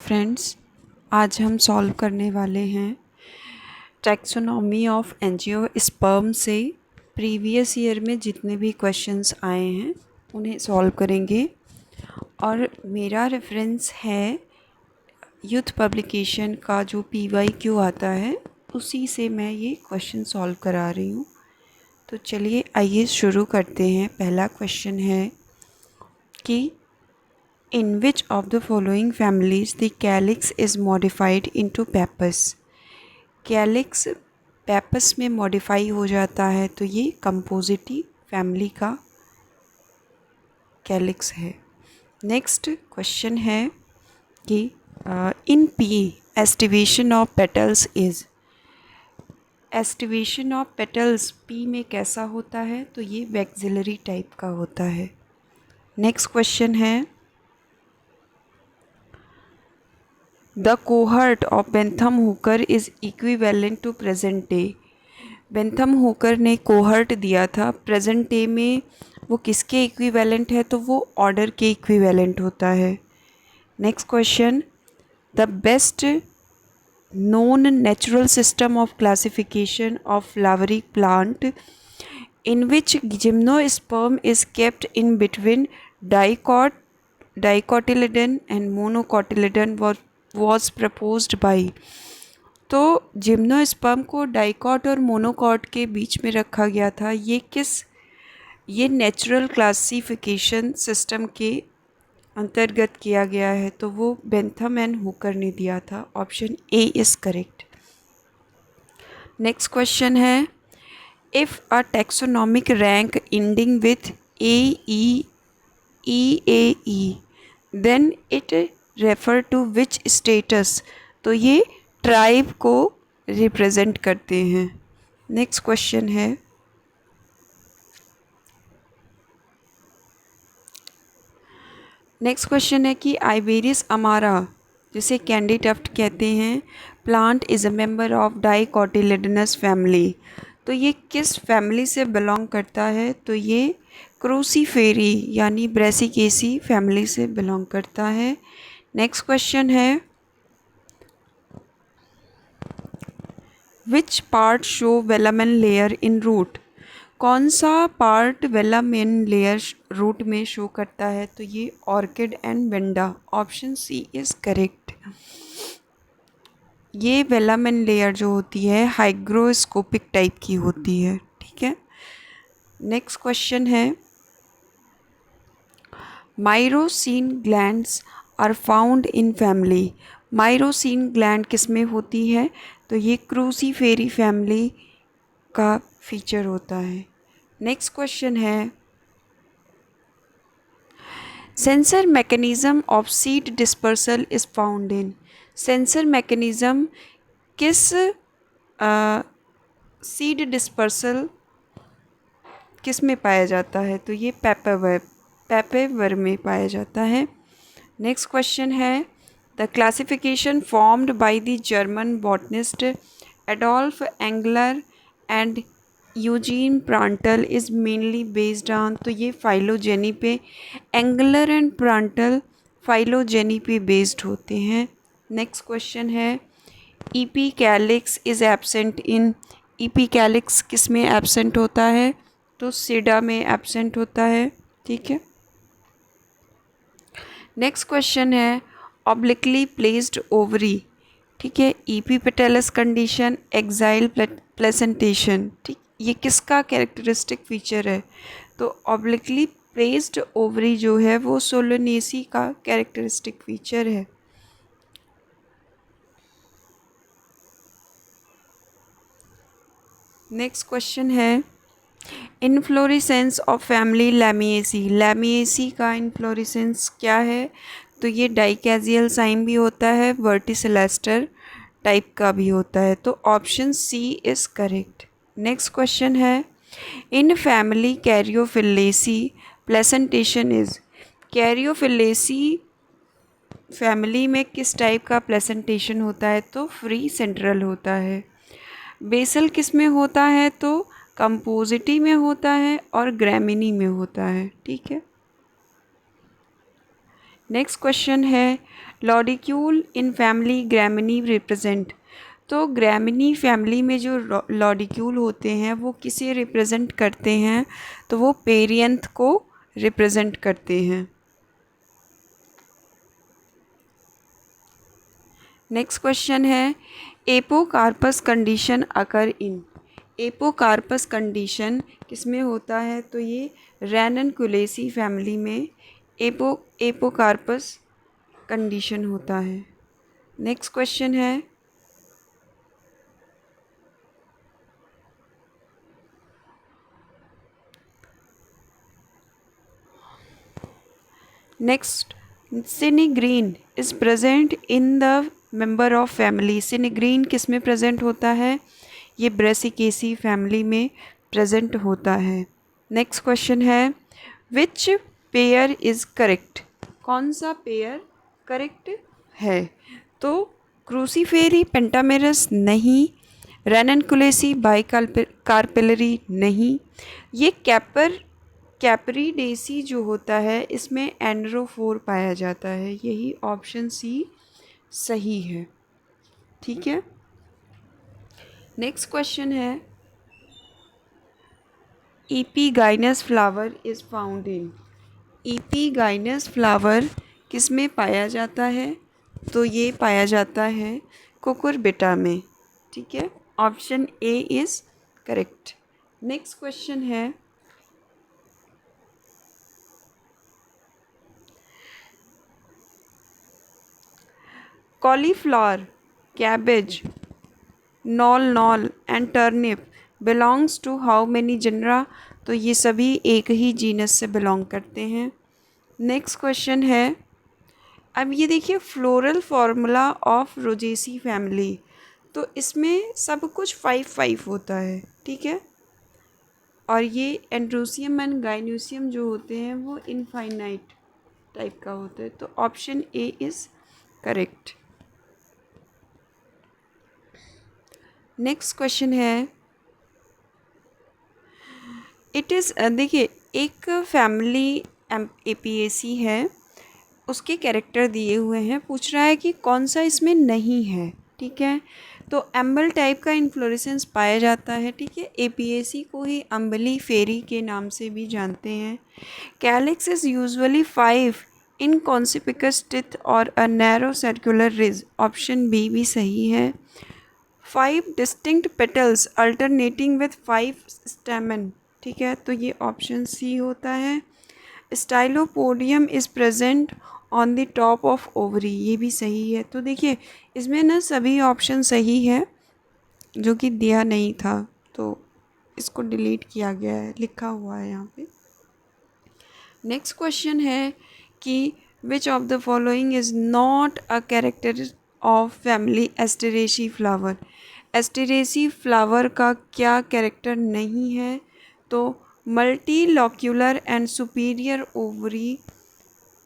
Friends, आज हम solve करने वाले हैं टैक्सोनॉमी ऑफ एंजियोस्पर्म से प्रीवियस ईयर में जितने भी क्वेश्चंस आए हैं उन्हें सॉल्व करेंगे। और मेरा रेफरेंस है यूथ पब्लिकेशन का जो PYQ आता है, उसी से मैं ये क्वेश्चन सॉल्व करा रही हूँ। तो चलिए आइए शुरू करते हैं। पहला क्वेश्चन है कि In which of the following families the calyx is modified into pappus? Calyx pappus में मॉडिफाई हो जाता है, तो ये कंपोजिटी फैमिली का कैलिक्स है। नेक्स्ट क्वेश्चन है कि in P aestivation of petals is, aestivation of petals P में कैसा होता है? तो ये वैक्सिलरी टाइप का होता है। नेक्स्ट क्वेश्चन है The cohort of Bentham Hooker is equivalent to present day. Bentham Hooker ने कोहर्ट दिया था, प्रेजेंट डे में वो किसके इक्विवेलेंट है? तो वो ऑर्डर के इक्विवेलेंट होता है। Next question, the best known natural system of classification of flowery plant in which gymnosperm is kept in between dicotyledon and monocotyledon was proposed by. तो जिम्नोस्पर्म को डाइकॉट और मोनोकॉट के बीच में रखा गया था। ये नेचुरल क्लासिफिकेशन सिस्टम के अंतर्गत किया गया है, तो वो बेंथम एंड हुकर ने दिया था। Option A is correct. Next question है, if a taxonomic rank ending with A then it refer to which status? तो ये ट्राइब को रिप्रेजेंट करते हैं। नेक्स्ट क्वेश्चन है, कि आइबेरिस अमारा, जिसे कैंडी टफ्ट कहते हैं, plant is a member of dicotyledonous family. तो ये किस फैमिली से बिलोंग करता है? तो ये क्रूसीफेरी यानी ब्रेसिकेसी फैमिली से बिलोंग करता है। नेक्स्ट क्वेश्चन है, which part show velamen layer in root? कौन सा पार्ट वेलामेन लेयर रूट में शो करता है? तो ये orchid and vanda. Option C is correct. ये वेलामेन लेयर जो होती है हाइग्रोस्कोपिक टाइप की होती है। ठीक है। नेक्स्ट क्वेश्चन है, myrosin glands are found in family. Myrosin gland किस में होती है? तो ये क्रूसीफेरी फैमिली का फीचर होता है। नेक्स्ट क्वेश्चन है, sensor mechanism of seed dispersal is found in. Sensor mechanism किस सीड डिस्पर्सल किस में पाया जाता है? तो ये पैपेवर में पाया जाता है। नेक्स्ट क्वेश्चन है, the classification formed by the German botanist Adolf Engler and Eugene Prantl is mainly based on. तो ये फाइलोजेनी पे, एंगलर एंड प्रांटल फाइलोजेनी पे बेस्ड होते हैं। नेक्स्ट क्वेश्चन है, epicalyx is absent in. Epicalyx किस में absent होता है? तो सीडा में एब्सेंट होता है। ठीक है। नेक्स्ट क्वेश्चन है, ऑब्लिकली प्लेस्ड ओवरी। ठीक है, EP petalous condition, exile placentation. ठीक, ये किसका कैरेक्टरिस्टिक फीचर है? तो ऑब्लिकली प्लेस्ड ओवरी जो है वो सोलोनेसी का कैरेक्टरिस्टिक फीचर है। नेक्स्ट क्वेश्चन है, इनफ्लोरेसेंस ऑफ फैमिली लैमिएसी। लैमिएसी का इनफ्लोरेसेंस क्या है? तो ये डाइकैजियल साइन भी होता है, वर्टिसिलेस्टर टाइप का भी होता है। तो option C is correct. Next question है, in family caryophyllaceae placentation is. Caryophyllaceae family में किस टाइप का प्लेसेंटेशन होता है? तो फ्री सेंट्रल होता है। बेसल किस में होता है? तो कंपोजिटी में होता है और ग्रैमिनी में होता है। ठीक है। नेक्स्ट क्वेश्चन है लॉडिक्यूल इन फैमिली ग्रैमिनी रिप्रेजेंट। तो ग्रैमिनी फैमिली में जो लॉडिक्यूल होते हैं वो किसे रिप्रेजेंट करते हैं? तो वो पेरियंथ को रिप्रेजेंट करते हैं। नेक्स्ट क्वेश्चन है एपोकार्पस कंडीशन अकर इन। एपोकार्पस कंडीशन किसमें होता है? तो ये रैननकुलेसी फैमिली में एपोकार्पस कंडीशन होता है। नेक्स्ट क्वेश्चन है next सिनिग्रीन is present in the member of family. सिनिग्रीन किस में प्रेजेंट होता है? ये ब्रेसिकेसी फैमिली में प्रेजेंट होता है। नेक्स्ट क्वेश्चन है विच पेयर इज़ करेक्ट। कौन सा पेयर करेक्ट है? तो क्रूसीफेरी पेंटामेरस नहीं, रैननकुलेसी बाइकार्पेलरी नहीं, ये कैपरीडेसी जो होता है इसमें एंड्रोफोर पाया जाता है। यही ऑप्शन सी सही है। ठीक है। नेक्स्ट क्वेश्चन है epigynous flower is found in. Epigynous flower किस में पाया जाता है? तो ये पाया जाता है कुकुरबिटा में। ठीक है, option A is correct. Next question है cauliflower, cabbage, knol and turnip belongs to how many genera. तो ये सभी एक ही जीनस से बिलोंग करते हैं। नेक्स्ट क्वेश्चन है अब ये देखिए floral formula of Rosaceae family. तो इसमें सब कुछ 5-5 होता है। ठीक है, और ये एंड्रोसियम एंड गाइनोसियम जो होते हैं वो इनफाइनाइट टाइप का होता है। तो option A is correct. Next question है इट इज़ देखिए एक फैमिली एपीएसी है, उसके कैरेक्टर दिए हुए हैं, पूछ रहा है कि कौन सा इसमें नहीं है। ठीक है, तो एम्बल टाइप का इन्फ्लोरेसेंस पाया जाता है। ठीक है, एपीएसी को ही अम्बली फेरी के नाम से भी जानते हैं। Calyx is usually 5 in conspicuous teeth और a narrow circular ridge. Option B भी सही है। 5 distinct petals alternating with 5 stamen. ठीक है, तो ये ऑप्शन सी होता है। Stylopodium is present on the top of ovary. ये भी सही है। तो देखिए इसमें ना सभी ऑप्शन सही है, जो कि दिया नहीं था तो इसको डिलीट किया गया है, लिखा हुआ है यहाँ पे। नेक्स्ट क्वेश्चन है कि which of the following is not a character of family Asteraceae flower. Asteraceae flower का क्या कैरेक्टर नहीं है? तो multilocular and superior ovary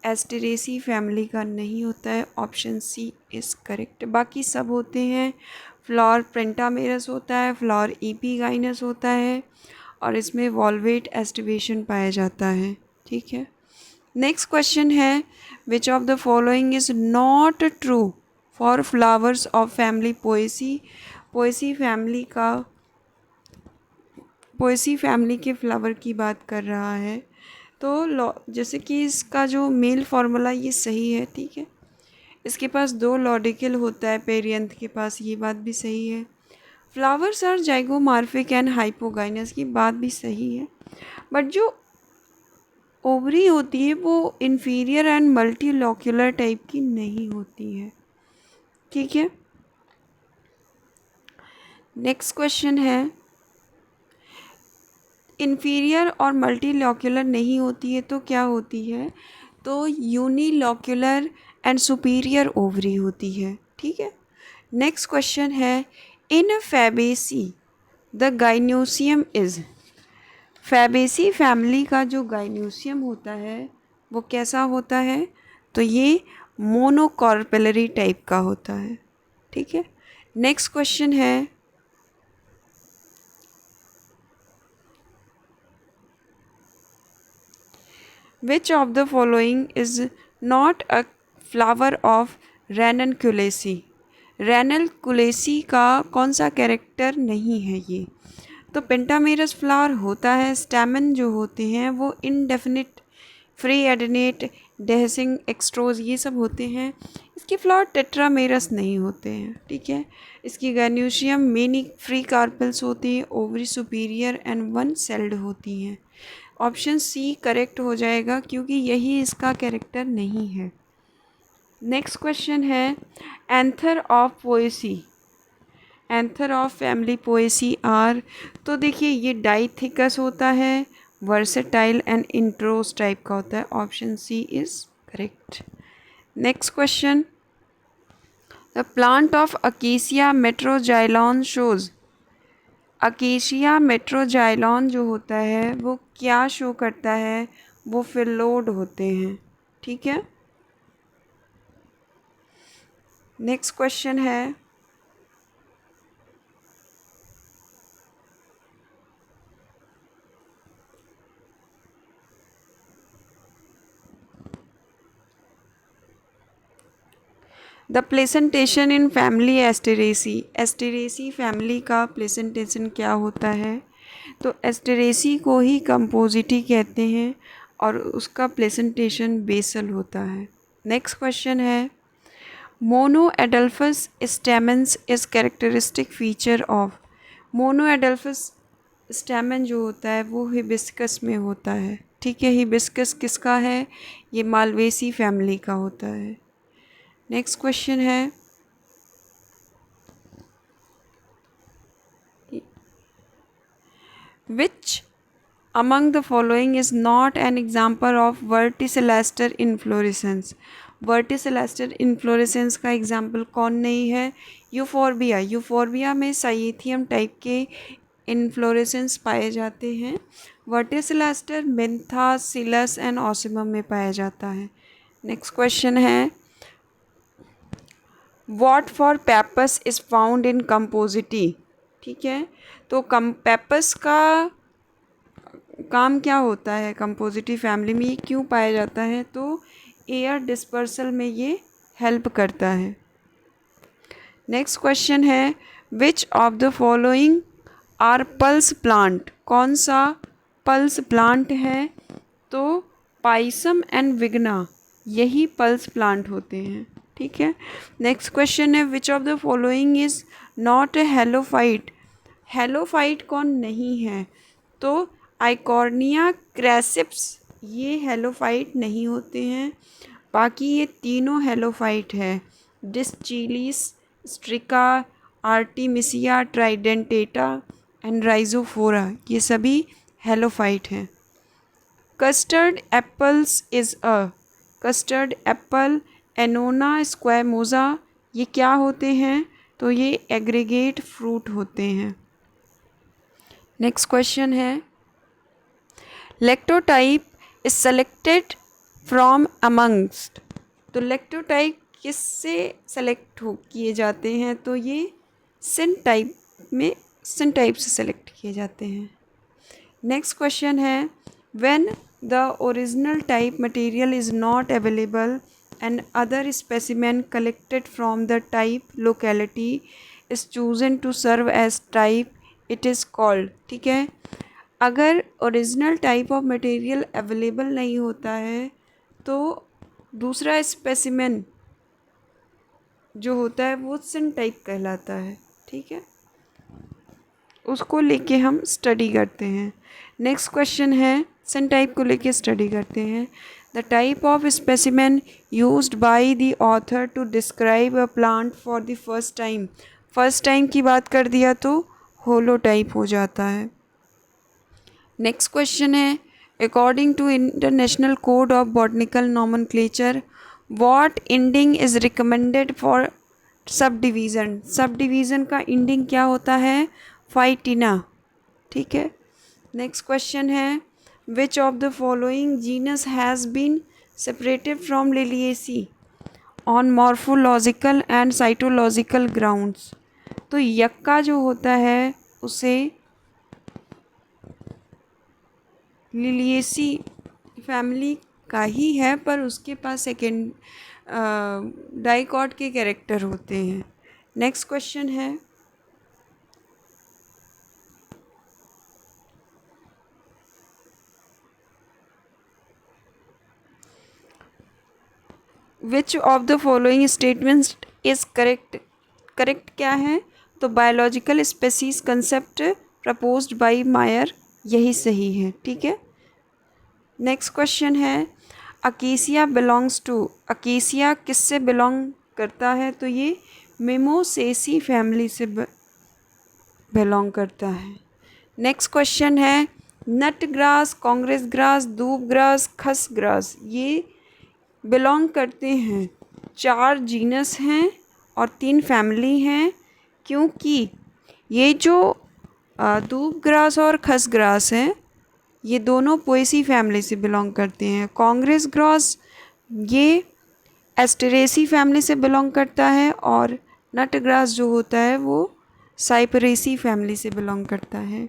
Asteraceae family का नहीं होता है। Option C is correct. बाकी सब होते हैं। फ्लावर पेंटामेरस होता है, फ्लावर ईपीगाइनस होता है, और इसमें वॉल्वेट एस्टिवेशन पाया जाता है। ठीक है। नेक्स्ट क्वेश्चन है which of the following is not true for flowers of family Poaceae. Poaceae family के फ्लावर की बात कर रहा है। तो जैसे कि इसका जो मेल फार्मूला ये सही है। ठीक है, इसके पास 2 लॉडिकल होता है पेरियंथ के पास, ये बात भी सही है। Flowers are zygomorphic and hypogynous की बात भी सही है। बट जो ओवरी होती है वो इन्फीरियर एंड मल्टीलॉक्यूलर टाइप की नहीं होती है। ठीक है। नेक्स्ट क्वेश्चन है इन्फीरियर और मल्टीलॉक्यूलर नहीं होती है तो क्या होती है? तो यूनिलॉक्यूलर एंड सुपीरियर ओवरी होती है। ठीक है। नेक्स्ट क्वेश्चन है in fabaceae the gynoecium is. Fabaceae family का जो गाइनोसियम होता है वो कैसा होता है? तो ये मोनोकॉर्पेलरी टाइप का होता है। ठीक है। नेक्स्ट क्वेश्चन है which of the following is not a flower of ranunculaceae. Ranunculaceae का कौन सा कैरेक्टर नहीं है ये? तो पेंटामेरस फ्लावर होता है, स्टैमेन जो होते हैं वो इनडेफिनिट, फ्री एडिनेट, डेहसिंग एक्सट्रोज ये सब होते हैं। इसके फ्लावर टेट्रामेरस नहीं होते हैं, ठीक है। इसकी गैन्यूशियम मेनी फ्री कार्पेल्स होती हैं, ovary superior and one sailed होती हैं। ऑप्शन सी करेक्ट हो जाएगा क्योंकि यही इसका कैरेक्टर नहीं है। नेक्स्ट क्वेश्चन है anther of Poaceae, anther of family Poaceae are. तो देखिए ये डाइथिकस होता है, वर्सेटाइल एंड इंट्रोस टाइप का होता है। Option C is correct. Next question, the plant of acacia metroxylon shows. Acacia metroxylon जो होता है वो क्या शो करता है? वो फिलोड होते हैं, ठीक है। नेक्स्ट क्वेश्चन है the placentation in family Asteraceae. Asteraceae family का प्लेसेंटेशन क्या होता है? तो एस्टेरेसी को ही कंपोजिटी कहते हैं और उसका प्लेसेंटेशन बेसल होता है। नेक्स्ट क्वेश्चन है monoadelphous stamens is characteristic feature of. Monoadelphous stamen जो होता है वो हिबिस्कस में होता है, ठीक है। हिबिस्कस किसका है? ये मालवेसी फैमिली का होता है। नेक्स्ट क्वेश्चन है विच among the following is not an example of verticillester inflorescence। Verticillaster inflorescence का एग्जाम्पल कौन नहीं है? यूफोरबिया। यूफोरबिया में साइथियम टाइप के इन्फ्लोरेसेंस पाए जाते हैं। वर्टिसिलेस्टर मेंथा, सिलस एंड ऑसिमम में पाया जाता है। नेक्स्ट क्वेश्चन है what for pappus is found in compositae, ठीक है। तो पेपस का काम क्या होता है कंपोजिटी फैमिली में, ये क्यों पाया जाता है? तो एयर डिस्पर्सल में ये हेल्प करता है। नेक्स्ट क्वेश्चन है which of the following are pulse plant. कौन सा पल्स प्लांट है? तो पाइसम एंड विग्ना यही पल्स प्लांट होते हैं, ठीक है। नेक्स्ट क्वेश्चन है which of the following is not a halophyte. Halophyte कौन नहीं है? तो आइकॉर्निया, क्रेसिप्स ये हेलोफाइट नहीं होते हैं। बाकी ये तीनों हेलोफाइट है। डिस्चिलिस, स्ट्रिका, आर्टिमिसिया ट्राइडेंटेटा एंड राइजोफोरा ये सभी हेलोफाइट हैं। Custard apples is a. Custard apple, annona squamosa ये क्या होते हैं? तो ये एग्रीगेट फ्रूट होते हैं। नेक्स्ट क्वेश्चन है लेक्टोटाइप इज सेलेक्टेड फ्रॉम अमंगस्ट। तो लेक्टोटाइप किससे सेलेक्ट किए जाते हैं? तो ये सिन टाइप से सेलेक्ट किए जाते हैं। नेक्स्ट क्वेश्चन है when the original type material is not available and other specimen collected from the type locality is chosen to serve as type it is called, ठीक है। अगर original type of material available नहीं होता है तो दूसरा specimen जो होता है वो सिन टाइप कहलाता है, ठीक है। उसको लेके हम स्टडी करते हैं। नेक्स्ट क्वेश्चन है सिन टाइप को लेके स्टडी करते हैं। The type of specimen used by the author to describe a plant for the first time. First time की बात कर दिया तो होलोटाइप हो जाता है। नेक्स्ट क्वेश्चन है according to international code of botanical nomenclature what ending is recommended for subdivision. Subdivision का इंडिंग क्या होता है? फाइटिना, ठीक है। नेक्स्ट क्वेश्चन है which of the following genus has been separated from Liliaceae on morphological and cytological grounds. तो यक्का जो होता है उसे लिलिएसी फैमिली का ही है, पर उसके पास सेकेंड डाइकॉट के कैरेक्टर होते हैं। नेक्स्ट क्वेश्चन है, which of the following statements is correct. Correct क्या है, तो biological species concept proposed by मायर, यही सही है। ठीक है। नेक्स्ट क्वेश्चन है, अकेसिया बिलोंग्स टू। अकेसिया किससे बिलोंग करता है, तो ये मिमोसेसी फैमिली से बिलोंग करता है। नेक्स्ट क्वेश्चन है, नट ग्रास, कांग्रेस ग्रास, दूब ग्रास, खस ग्रास, ये बिलोंग करते हैं, 4 जीनस हैं और 3 फैमिली हैं, क्योंकि ये जो दूब ग्रास और खस ग्रास हैं, ये दोनों पोएसी फैमिली से बिलोंग करते हैं। कांग्रेस ग्रास ये एस्टेरेसी फैमिली से बिलोंग करता है, और नट ग्रास जो होता है वो साइपरेसी फैमिली से बिलोंग करता है।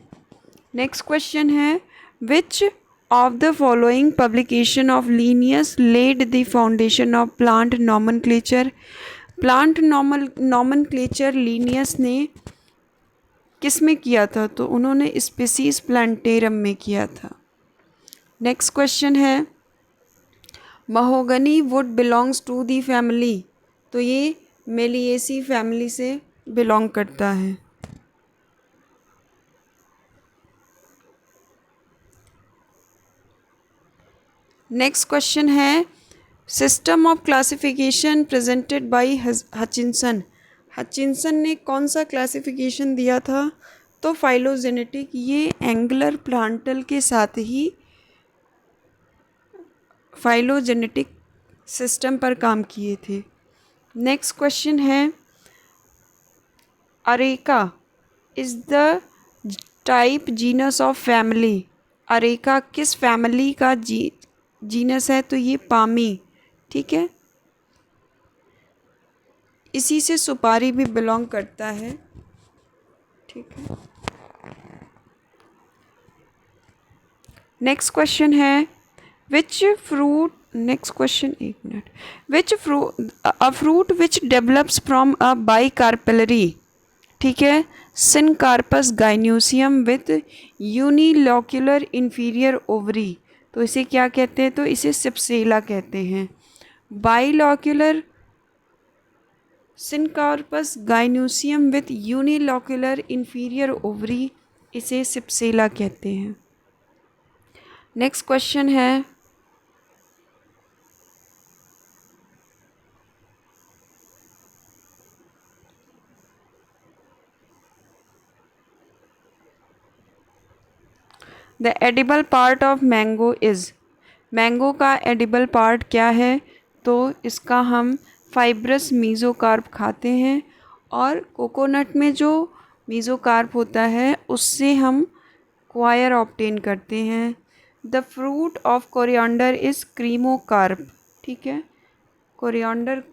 नेक्स्ट क्वेश्चन है, which of the following publication of Linnaeus led the foundation of plant nomenclature. Plant nomenclature Linnaeus ने किस में किया था, तो उन्होंने स्पीसीज प्लांटेरम में किया था। नेक्स्ट क्वेश्चन है, mahogany wood belongs to the family, तो ये मेलिएसी फैमिली से बिलोंग करता है। नेक्स्ट क्वेश्चन है, system of classification presented by Hutchinson. Hutchinson ने कौन सा क्लासिफिकेशन दिया था, तो फाइलोजेनेटिक। ये एंगुलर प्लांटल के साथ ही फाइलोजेनेटिक सिस्टम पर काम किए थे। नेक्स्ट क्वेश्चन है, areca is the type genus of family. Areca किस फैमिली का जीनस है, तो ये पामी। ठीक है, इसी से सुपारी भी बिलोंग करता है। ठीक है। नेक्स्ट क्वेश्चन है, विच फ्रूट, नेक्स्ट क्वेश्चन, एक minute, which fruit which develops from a bicarpellary. ठीक है, syncarpous gynoecium with unilocular inferior ovary, तो इसे क्या कहते हैं, तो इसे सिप्सेला कहते हैं। Bilocular syncarpous gynoecium with unilocular inferior ovary, इसे सिप्सेला कहते हैं। नेक्स्ट क्वेश्चन है, the edible part of mango is. Mango का एडिबल पार्ट क्या है, तो इसका हम फाइब्रस मीज़ोकार्प खाते हैं, और कोकोनट में जो मीज़ोकार्प होता है उससे हम क्वायर ऑब्टेन करते हैं। The fruit of coriander is cremocarp. ठीक है, कोरिएंडर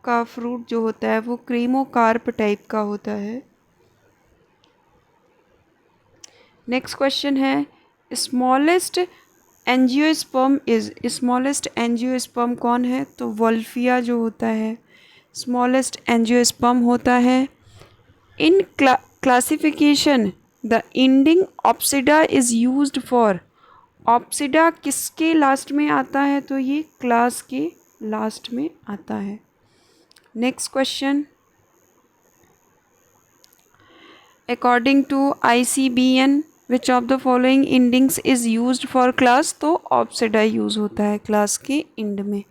का फ्रूट जो होता है वो क्रीमोकार्प टाइप का होता है। नेक्स्ट क्वेश्चन है, smallest angiosperm is. Smallest angiosperm कौन है, तो वोल्फिया जो होता है स्मॉलेस्ट एंजियोस्पर्म होता है। In classification the ending opsida is used for. Opsida किसके लास्ट में आता है, तो ये क्लास के लास्ट में आता है। Next question, according to ICBN which of the following endings is used for class, तो ऑप्सिडा यूज़ होता है क्लास के इंड में।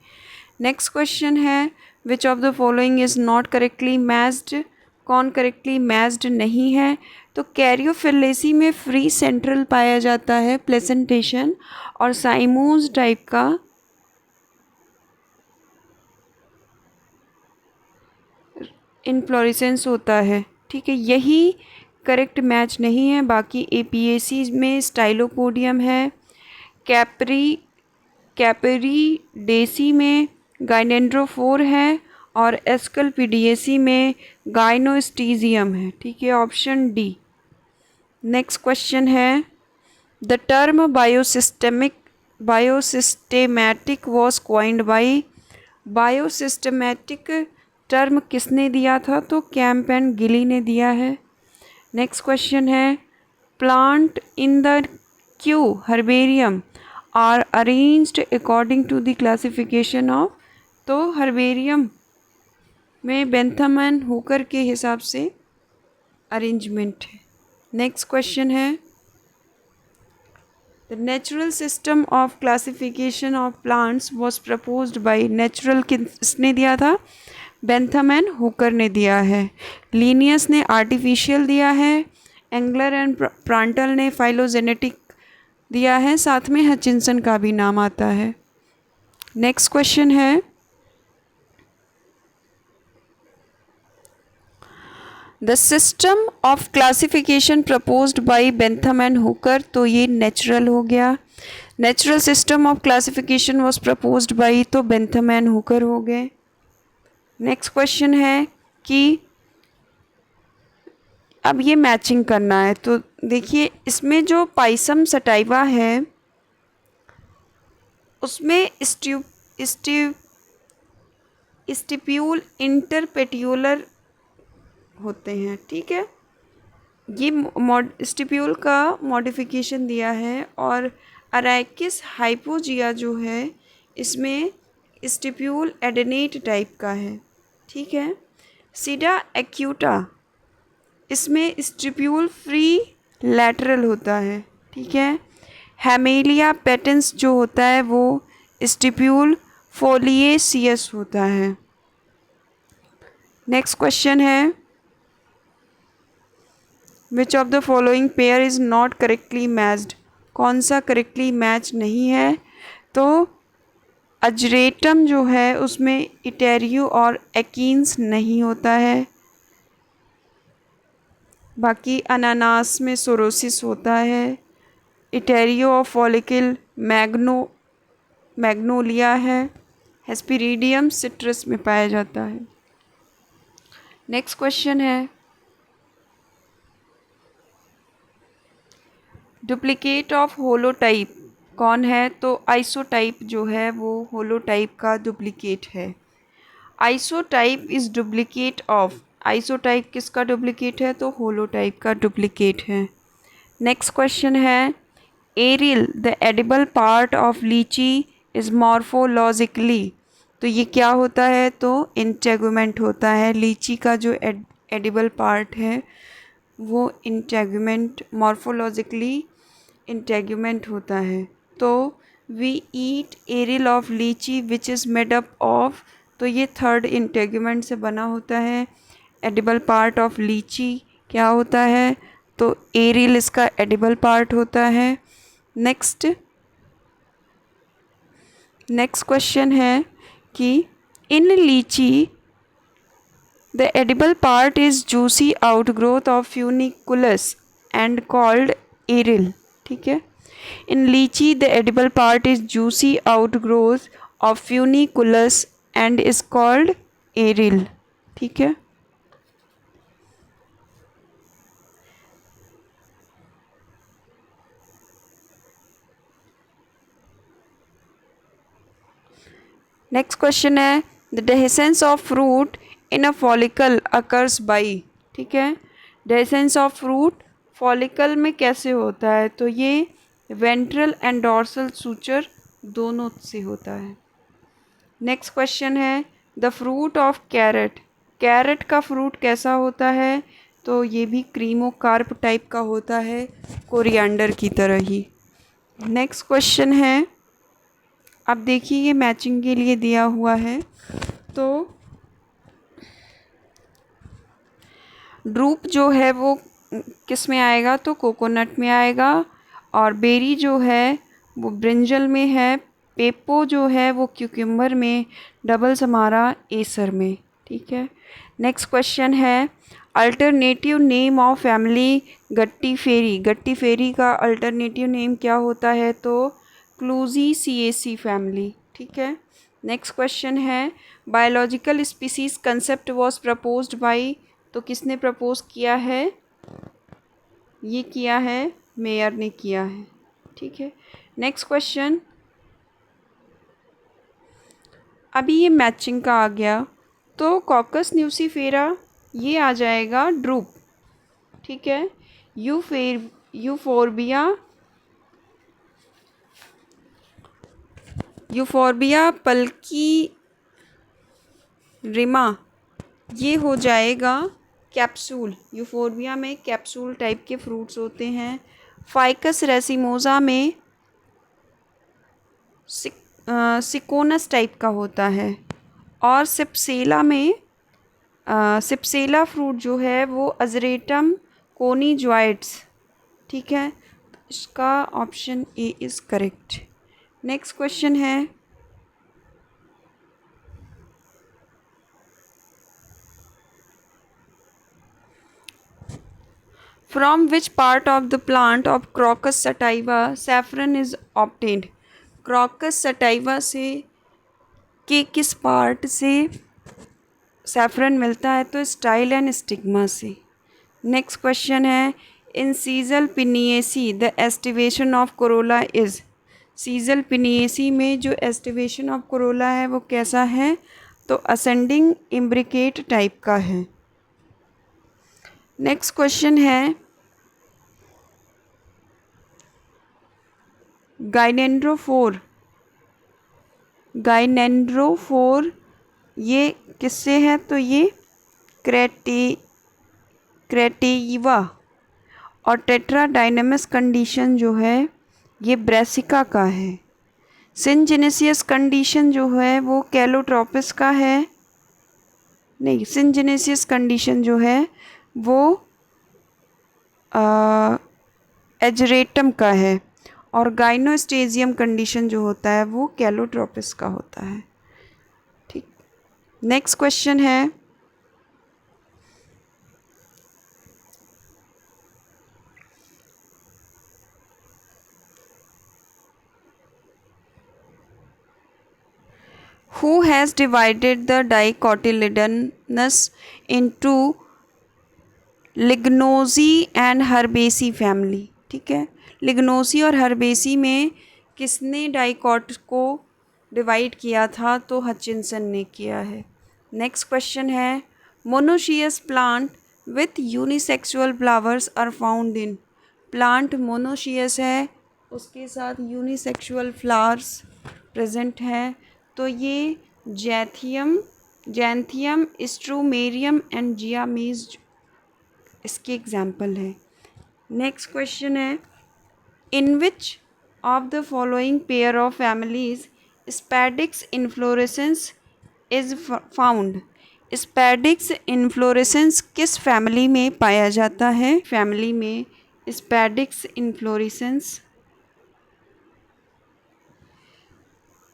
नेक्स्ट क्वेश्चन है, which of the following is not correctly matched. कौन करेक्टली मैच्ड नहीं है, तो कैरियोफिलेसी में फ्री सेंट्रल पाया जाता है प्लेसेंटेशन, और साइमोस टाइप का इनफ्लोरेसेंस होता है। ठीक है, यही करेक्ट मैच नहीं है। बाकी एपीएसी में स्टाइलोपोडियम है, कैपरीडेसी में गाइनेंड्रोफोर है, और एस्कल्पिडिएसी में गाइनोस्टीजियम है। ठीक है, ऑप्शन डी। नेक्स्ट क्वेश्चन है, the term biosystemic biosystematic was coined by, biosystematic term किसने दिया था? तो कैंप एंड गिली ने दिया है। नेक्स्ट क्वेश्चन है, plant in the Kew herbarium are arranged according to the classification of, तो हर्बेरियम में बेंथम एंड हुकर के हिसाब से अरेंजमेंट है। नेक्स्ट क्वेश्चन है, the natural system of classification of plants was proposed by, natural किसने दिया था? बेंथम एंड हुकर ने दिया है। लीनियस ने आर्टिफिशियल दिया है। एंगलर एंड प्रांटल ने फाइलोजेनेटिक दिया है। साथ में हचिंसन का भी नाम आता है। नेक्स्ट क्वेश्चन है, the system of classification proposed by Bentham and Hooker, तो ये नेचुरल हो गया। Natural system of classification was proposed by, तो बेंथम एंड हुकर हो गए। नेक्स्ट क्वेश्चन है कि अब ये मैचिंग करना है, तो देखिए इसमें जो पाइसम सटाइवा है उसमें स्टिप्यूल इंटरपेट्यूलर होते हैं, ठीक है। ये स्टिप्यूल का मॉडिफिकेशन दिया है। और अराइकिस हाइपोजिया जो है इसमें स्टिप्यूल एडेनेट टाइप का है, ठीक है। सीडा एक्यूटा इसमें स्टिप्यूल फ्री लैटरल होता है, ठीक है। हेमेलिया पेटेंस जो होता है वो स्टिप्यूल फोलिएसियस होता है। नेक्स्ट क्वेश्चन है, which of the following pair is not correctly matched, कौन सा करेक्टली मैच नहीं है? तो अजरेटम जो है उसमें इटेरियो और एकीन्स नहीं होता है। बाकी अनानास में सोरोसिस होता है। इटेरियो और फॉलिकल मैग्नोलिया है। हेस्पेरिडियम सिट्रस में पाया जाता है। नेक्स्ट क्वेश्चन है, डुप्लीकेट ऑफ होलोटाइप कौन है? तो आइसोटाइप जो है वो होलोटाइप का डुप्लीकेट है। Isotype is duplicate of, isotype किसका डुप्लीकेट है? तो होलोटाइप का डुप्लीकेट है। नेक्स्ट क्वेश्चन है, aryl the edible part of लीची इज़ मॉर्फोलॉजिकली, तो ये क्या होता है? तो इंटेगुमेंट होता है। लीची का जो एडिबल पार्ट है वो इंटेगुमेंट, मॉर्फोलॉजिकली इंटेगुमेंट होता है। तो वी ईट एरिल ऑफ लीची which is made up of, तो ये थर्ड इंटेगुमेंट से बना होता है। एडिबल पार्ट ऑफ लीची क्या होता है? तो एरिल इसका एडिबल पार्ट होता है। नेक्स्ट क्वेश्चन है कि in litchi the edible part is juicy outgrowth of funiculus and called aril, ठीक है। In litchi the edible part is juicy outgrowth of funiculus and is called aril, ठीक है। Next question है, the dehiscence of fruit in a follicle occurs by, ठीक है। Dehiscence of fruit follicle में कैसे होता है? तो ये वेंट्रल एंड डॉर्सल सूचर दोनों से होता है। नेक्स्ट क्वेश्चन है, the fruit of carrot, carrot का फ्रूट कैसा होता है? तो ये भी क्रीमोकार्प टाइप का होता है, कोरिएंडर की तरह ही। नेक्स्ट क्वेश्चन है, अब देखिए ये मैचिंग के लिए दिया हुआ है। तो ड्रूप जो है वो किस में आएगा? तो कोकोनट में आएगा। और बेरी जो है वो ब्रिंजल में है। पेपो जो है वो क्यूकम्बर में। डबल्स हमारा एसर में, ठीक है। नेक्स्ट क्वेश्चन है, अल्टरनेटिव नेम ऑफ फैमिली गट्टी फेरी, गट्टी फेरी का अल्टरनेटिव नेम क्या होता है? तो क्लूजीसिएसी फैमिली, ठीक है। नेक्स्ट क्वेश्चन है, biological species concept was proposed by, तो किसने प्रपोज किया है? ये किया है मेयर ने किया है, ठीक है। नेक्स्ट क्वेश्चन, अभी ये मैचिंग का आ गया, तो कॉकस न्यूसीफेरा ये आ जाएगा ड्रूप, ठीक है। यूफोरबिया यूफोरबिया पल्की रिमा ये हो जाएगा कैप्सूल। यूफोरबिया में कैप्सूल टाइप के फ्रूट्स होते हैं। फाइकस रेसिमोसा में सिकोनस टाइप का होता है। और सिप्सेला फ्रूट जो है वो अजरेटम कोनीजॉइड्स, ठीक है। इसका option A is correct. Next question है, from which part of the plant of Crocus sativa saffron is obtained. Crocus sativa से के किस पार्ट से सैफरन मिलता है, तो स्टाइल एंड स्टिग्मा से। नेक्स्ट क्वेश्चन है, in Caesalpiniaceae the aestivation of corolla is. Caesalpiniaceae में जो एस्टिवेशन ऑफ कोरोला है वो कैसा है, तो असेंडिंग इम्ब्रिकेट टाइप का है। नेक्स्ट क्वेश्चन है, गाइनेंड्रोफोर ये किससे है, तो ये क्रेटेइवा। और टेट्राडाइनमस कंडीशन जो है ये ब्रेसिका का है। सिनजेनेसियस कंडीशन जो है वो कैलोट्रोपिस का है। नहीं, सिनजेनेसियस कंडीशन जो है वो एजरेटम का है। और गाइनोस्टेजियम कंडीशन जो होता है वो कैलोट्रोपिस का होता है, ठीक। नेक्स्ट क्वेश्चन है, who has divided the dicotyledonous into Lignosae and Herbaceae family, ठीक है। लिग्नोसी और हर्बेसी में किसने डाइकॉट को डिवाइड किया था, तो हचिंसन ने किया है। नेक्स्ट क्वेश्चन है, monoecious plant with unisexual flowers are found in. Plant monoecious है, उसके साथ यूनिसेक्सुअल फ्लावर्स प्रेजेंट हैं, तो ये जैंथियम स्ट्रोमेरियम एंड जियामीज इसके एग्जाम्पल है। नेक्स्ट क्वेश्चन है, in which of the following pair of families spadix inflorescence is found. Spadix inflorescence किस फैमिली में पाया जाता है, फैमिली में spadix inflorescence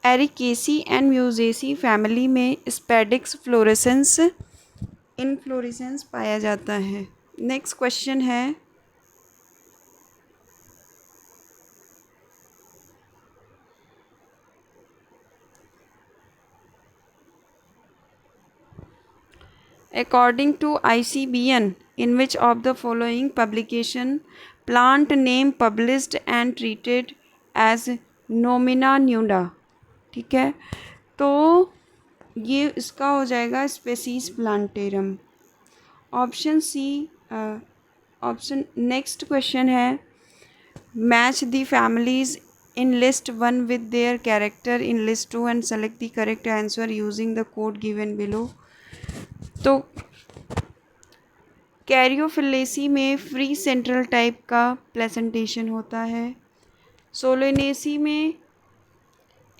Ericaceae and Musaceae family में स्पैडिक्स इन्फ्लोरेसेंस पाया जाता है। नेक्स्ट क्वेश्चन है, according to ICBN, in which of the following publication plant name published and treated as nomina nuda, ठीक है। तो ये इसका हो जाएगा Species Plantarum, option C. Option next question है, match the families in list 1 with their character in list 2 and select the correct answer using the code given below। तो कैरियोफिलेसी में फ्री सेंट्रल टाइप का प्लेसेंटेशन होता है। सोलोनेसी में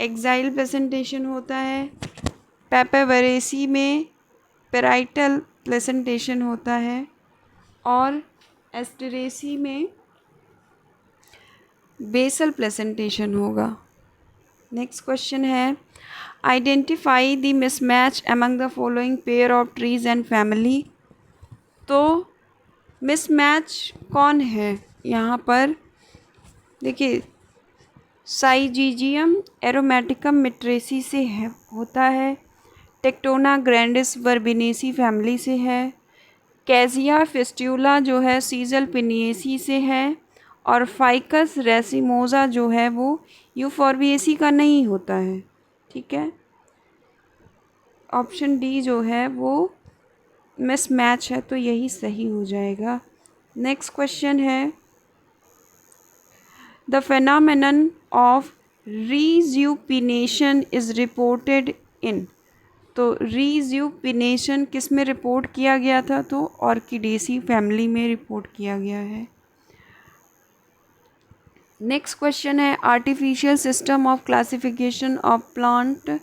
exile placentation होता है। Papaveraceae में पेराइटल प्लेसेंटेशन होता है। और एस्टरेसी में बेसल प्लेसेंटेशन होगा। नेक्स्ट क्वेश्चन है, identify the mismatch among the following pair of trees and family. तो मिसमैच कौन है यहाँ पर, देखिए साइजीजियम एरोमेटिकम मिट्रेसी से है, होता है। टेक्टोना ग्रैंडिस वर्बिनेसी फैमिली से है। कैजिया फिस्ट्यूला जो है सीजल पिनिएसी से है। और फाइकस रेसिमोसा जो है वो यूफोर्बिएसी का नहीं होता है, ठीक है। ऑप्शन डी जो है वो मिस मैच है, तो यही सही हो जाएगा। नेक्स्ट क्वेश्चन है, the phenomenon of resupination is reported in. तो रीज्यूपिनेशन किस में रिपोर्ट किया गया था? तो ऑर्किडेसी फैमिली में रिपोर्ट किया गया है। नेक्स्ट क्वेश्चन है, artificial system of classification of plant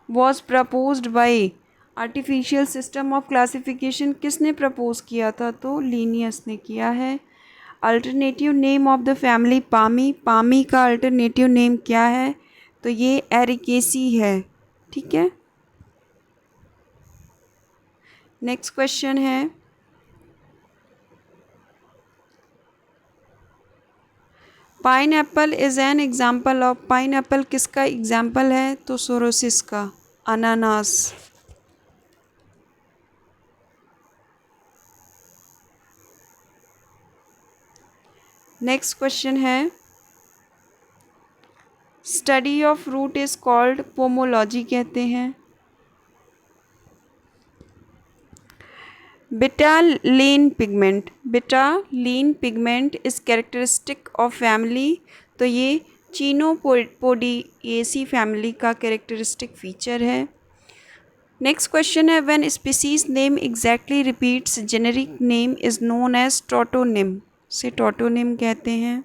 was proposed by. Artificial system of classification किसने प्रपोज किया था? तो लीनियस ने किया है। Alternative name of the family Palmae. Palmae का अल्टरनेटिव नेम क्या है? तो ये एरिकेसी है। ठीक है। नेक्स्ट क्वेश्चन है, pineapple is an example of. Pineapple किसका एग्जाम्पल है? तो सोरोसिस का, अनानास। नेक्स्ट क्वेश्चन है, study of fruit is called pomology कहते हैं। Betalain pigment. Betalain pigment is characteristic of family. तो ये चीनोपोडिएसी फैमिली का कैरेक्टरिस्टिक फीचर है। नेक्स्ट क्वेश्चन है, when species name exactly repeats generic name is known as tautonym. से tautonym कहते हैं।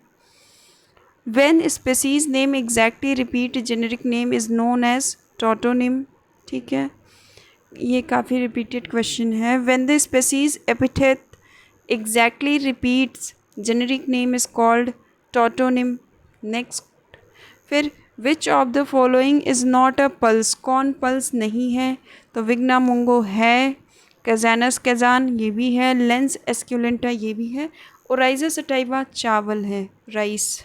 When species name exactly repeat generic name is known as tautonym. ठीक है, ये काफ़ी रिपीटेड क्वेश्चन है। When the species epithet exactly repeats generic name is called tautonym. Next, फिर which of the following is not a pulse. कौन pulse नहीं है? तो विग्ना मुंगो है, कैजानस कैजान ये भी है, लेंस एस्क्यूलेंटा ये भी है, ओराइजा सटाइवा चावल है, rice.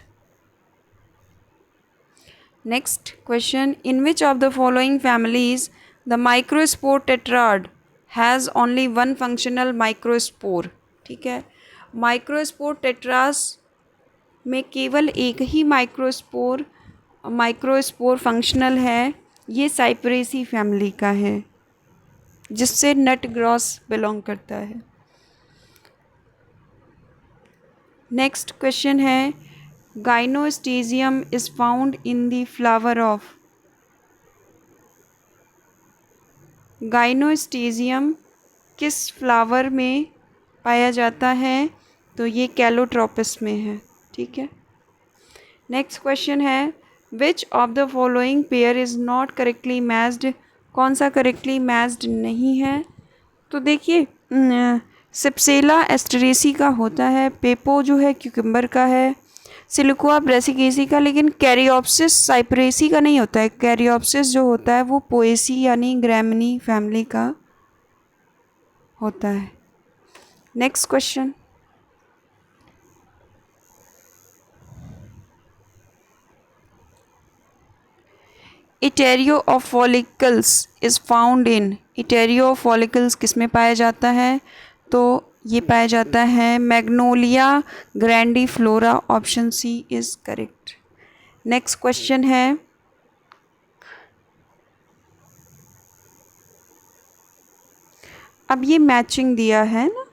Next question, in which of the following families the microspore tetrad has only one functional microspore. ठीक है, माइक्रोस्पोर टेट्रास में केवल एक ही माइक्रोस्पोर फंक्शनल है। ये साइप्रेसी फैमिली का है, जिससे नट ग्रॉस बिलोंग करता है। नेक्स्ट क्वेश्चन है, gynostegium is found in the flower of. Gynostegium किस फ्लावर में पाया जाता है? तो ये कैलोट्रोपिस में है। ठीक है। नेक्स्ट क्वेश्चन है, which of the following pair is not correctly matched. कौन सा करेक्टली मैच्ड नहीं है? तो देखिए, सिप्सेला एस्टरेसी का होता है, पेपो जो है क्यूकम्बर का है, सिलिकुआ ब्रेसिकेसी का, लेकिन कैरियोप्सिस साइप्रेसी का नहीं होता है। कैरियोप्सिस जो होता है वो पोएसी यानी ग्रैमिनी फैमिली का होता है। Next question, etaerio of follicles is found in. Etaerio of follicles किस में पाया जाता है? तो ये पाया जाता है Magnolia grandiflora. Option C is correct. Next question है, अब ये मैचिंग दिया है ना,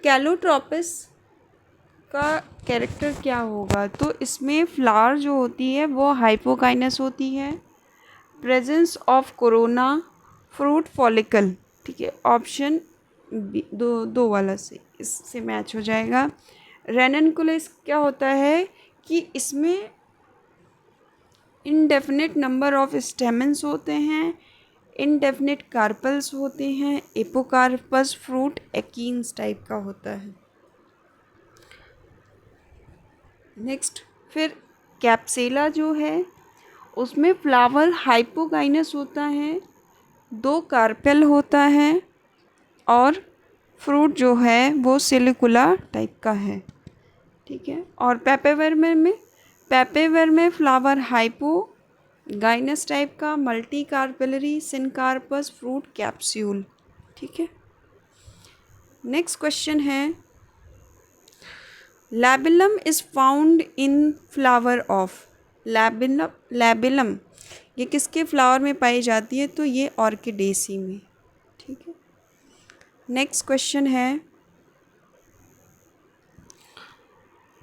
कैलोट्रोपिस का कैरेक्टर क्या होगा? तो इसमें फ्लावर जो होती है वो हाइपोकाइनस होती है, presence of corona, fruit follicle. ठीक है, ऑप्शन बी, दो वाला से इससे मैच हो जाएगा। रेननकुलस क्या होता है कि इसमें इनडेफिनेट नंबर ऑफ स्टेमेंस होते हैं, इनडेफिनेट कार्पल्स होते हैं, एपोकार्पस फ्रूट एकीन्स टाइप का होता है। नेक्स्ट, फिर कैप्सेला जो है उसमें फ्लावर हाइपोकाइनस होता है, 2 कार्पेल होता है, और फ्रूट जो है वो सिलिकुला टाइप का है। ठीक है, और पेपेवर में फ्लावर हाइपोगाइनस टाइप का, multi carpellary, syncarpous, fruit capsule. ठीक है। नेक्स्ट क्वेश्चन है, labellum is found in flower of. Labellum ये किसके फ्लावर में पाई जाती है? तो ये ऑर्किडेसी में। ठीक है। नेक्स्ट क्वेश्चन है,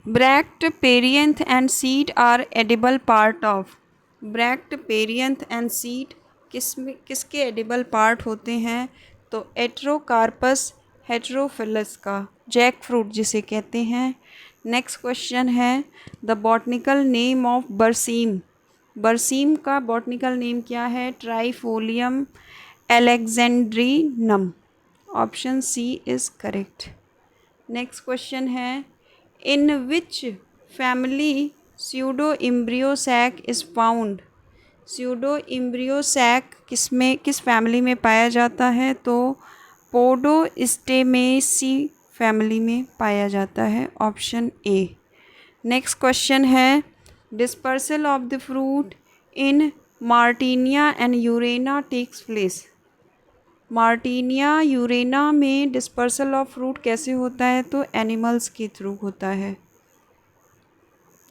bract perianth and seed are edible part of. Bract perianth and seed किसके एडिबल पार्ट होते हैं? तो एट्रोकार्पस हेटेरोफिलस का, जैक फ्रूट जिसे कहते हैं। नेक्स्ट क्वेश्चन है, the botanical name of berseem. Berseem का बॉटनिकल नेम क्या है? Trifolium alexandrinum. Option C is correct. Next question है, in which family pseudo embryo sac is found. Pseudo embryo sac किस फैमिली में पाया जाता है? तो पोडोस्टेमेसी फैमिली में पाया जाता है। Option A. नेक्स्ट क्वेश्चन है, dispersal of the fruit in Martynia and Urena takes place. Martynia Urena में डिस्पर्सल ऑफ फ्रूट कैसे होता है? तो एनिमल्स के थ्रू होता है।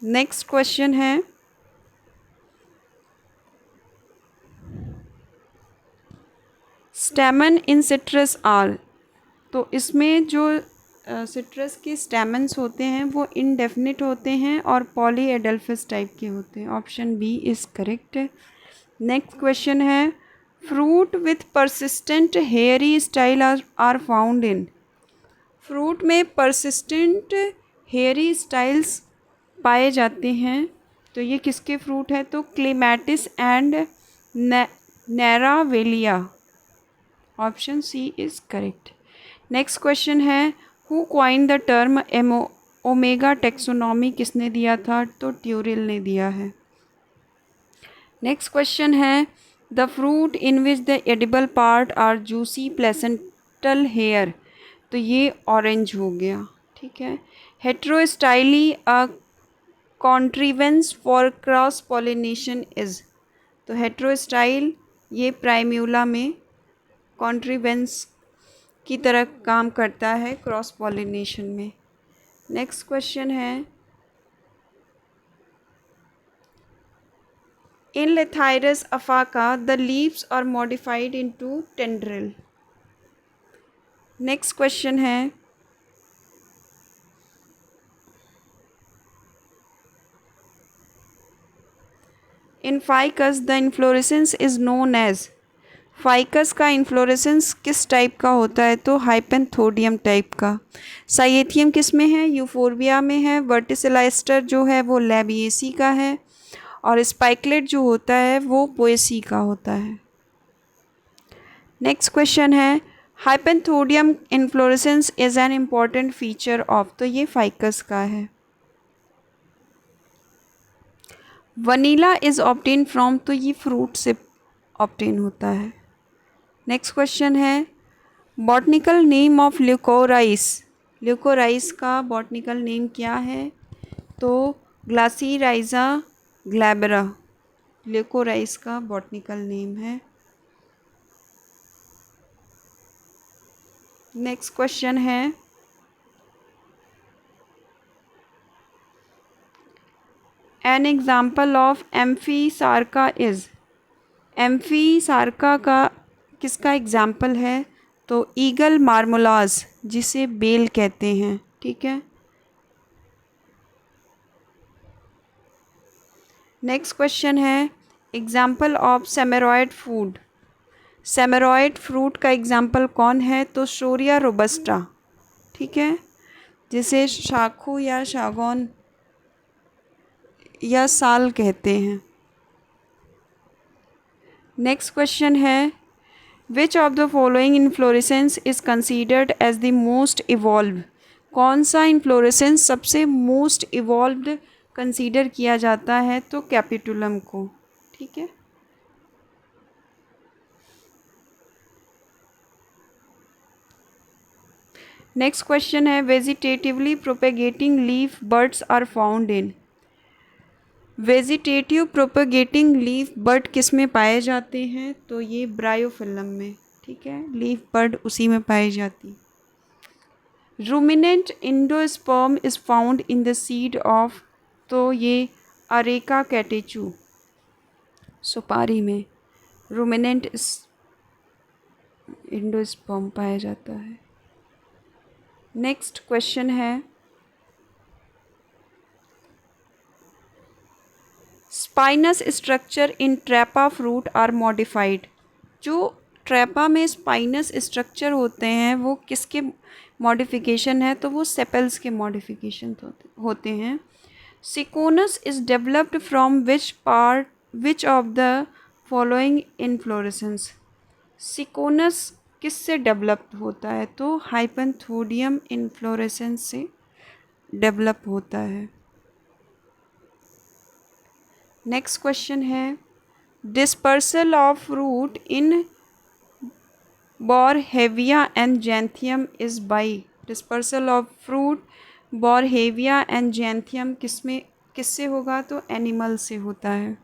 नेक्स्ट क्वेश्चन है, स्टेमन इन सिट्रस आर। तो इसमें जो सिट्रस के स्टेमन्स होते हैं वो इनडेफिनिट होते हैं और पॉलीएडल्फस टाइप के होते हैं। Option B is correct. Next question है, fruit with persistent hairy style are found in. Fruit में परसिस्टेंट हेयरी स्टाइल्स पाए जाते हैं, तो ये किसके फ्रूट है? तो Clematis and Naravelia. Option C is correct. Next question है, who coined the term omega taxonomy किसने दिया था? तो ट्यूरिल ने दिया है। नेक्स्ट क्वेश्चन है, the fruit in which the edible part are juicy placental hair. तो ये ऑरेंज हो गया। ठीक है। हेट्रोस्टाइली अ contrivances for cross pollination is. तो हेट्रोस्टाइल ये प्राइम्यूला में कॉन्ट्रीवेंस की तरह काम करता है क्रॉस पॉलिनेशन में। नेक्स्ट क्वेश्चन है, in Lathyrus aphaca the leaves are modified into tendril. Next question है, in Ficus the inflorescence is known as. Ficus का इन्फ्लोरेसेंस किस टाइप का होता है? तो हाइपेंथोडियम टाइप का। साइएथियम किस में है? यूफोर्बिया में है। वर्टिसिलाइस्टर जो है वो लैबिएसी का है, और स्पाइकलेट जो होता है वो पोएसी का होता है। नेक्स्ट क्वेश्चन है, hypanthodium inflorescence is an important feature of. तो ये फाइकस का है। Vanilla is obtain from. तो ये फ्रूट से ऑब्टेन होता है। नेक्स्ट क्वेश्चन है, बॉटनिकल नेम ऑफ ल्यूकोराइस। ल्यूकोराइस का बॉटनिकल नेम क्या है? तो ग्लासीराइजा ग्लैबरा ल्यूकोराइस का बॉटनिकल नेम है। नेक्स्ट क्वेश्चन है, एन एग्जाम्पल ऑफ एम्फीसार्का इज। एम्फीसार्का का किसका एग्जाम्पल है? तो ईगल मार्मोलाज जिसे बेल कहते हैं। ठीक है। नेक्स्ट क्वेश्चन है, एग्जाम्पल ऑफ सेमेरॉयड फूड। सेमेरॉयड फ्रूट का एग्जाम्पल कौन है? तो शोरिया रोबस्टा। ठीक है, जिसे शाखू या शागौन या साल कहते हैं। नेक्स्ट क्वेश्चन है, which of the following inflorescence is considered as the most evolve. कौन सा इन्फ्लोरेसेंस सबसे मोस्ट इवॉल्व्ड कंसीडर किया जाता है? तो कैपिटुलम को। ठीक है। नेक्स्ट क्वेश्चन है, vegetatively propagating leaf birds are found in. Vegetative propagating leaf bird किस में पाए जाते हैं? तो ये ब्रायोफिलम में। ठीक है, लीफ बर्ड उसी में पाई जाती। Ruminant endosperm is found in the seed of. तो ये अरेका कैटेचू। सुपारी में रूमिनेंट एंडोस्पर्म पाया जाता है। नेक्स्ट क्वेश्चन है, spinous structure in Trapa fruit are modified. जो ट्रैपा में स्पाइनस स्ट्रक्चर होते हैं वो किसके मॉडिफिकेशन है, तो वो सेपल्स के मॉडिफिकेशन होते हैं। Syconus is developed from which of the following inflorescence. Syconus किससे डेवलप होता है, तो हाइपनथोडियम इनफ्लोरेसेंस से डेवलप होता है। नेक्स्ट क्वेश्चन है, dispersal of root in Boerhavia and Xanthium is by. Dispersal of fruit Boerhavia and Xanthium किससे होगा, तो एनिमल से होता है।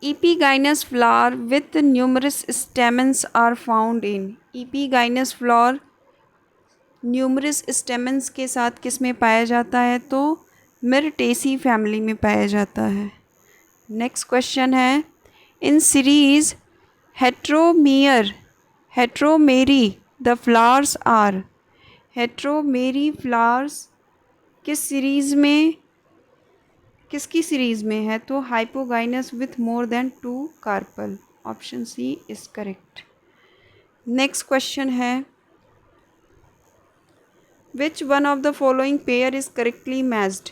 Epigynous flower with numerous stamens are found in। Epigynous flower numerous stamens के साथ किस में पाया जाता है, तो मिर्टेसी फैमिली में पाया जाता है। नेक्स्ट क्वेश्चन है, in series Heteromerae the flowers are. Heteromerae flowers किसकी सीरीज में है, तो hypogynous with more than 2 carpel. Option C is correct. Next question है, which one of the following pair is correctly matched.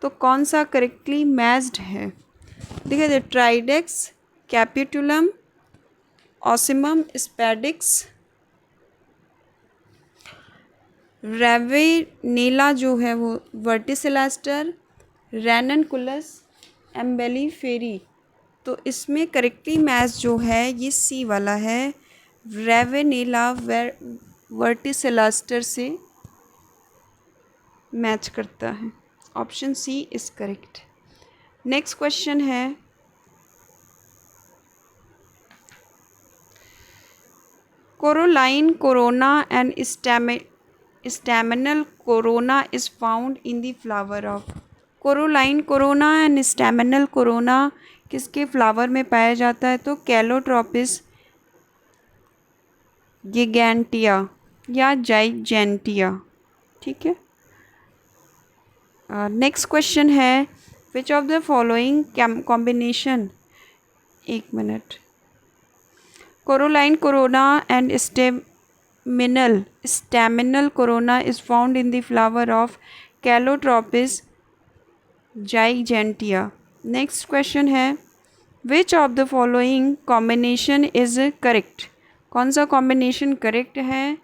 तो कौन सा correctly matched है, देखिए, Tridax, capitulum, Ocimum, spadix. Ravenala जो है वो वर्टिसिलास्टर, रैननकुलस, एम्बेलीफेरी। तो इसमें करेक्टली मैच जो है ये सी वाला है, रेवेनेला वर्टिसिलास्टर से मैच करता है। Option C is correct. Next question है, corolline corona and staminal corona is found in the flower of. Corolline corona and staminal corona किसके फ्लावर में पाया जाता है, तो कैलोट्रोपिस गिगैंटिया या जाइजेंटिया। ठीक है। नेक्स्ट क्वेश्चन है, which of the following combination, एक मिनट, corolline corona and staminal corona is found in the flower of Calotropis gigantea. Next question है, which of the following combination is correct. कौन सा कॉम्बिनेशन करेक्ट है,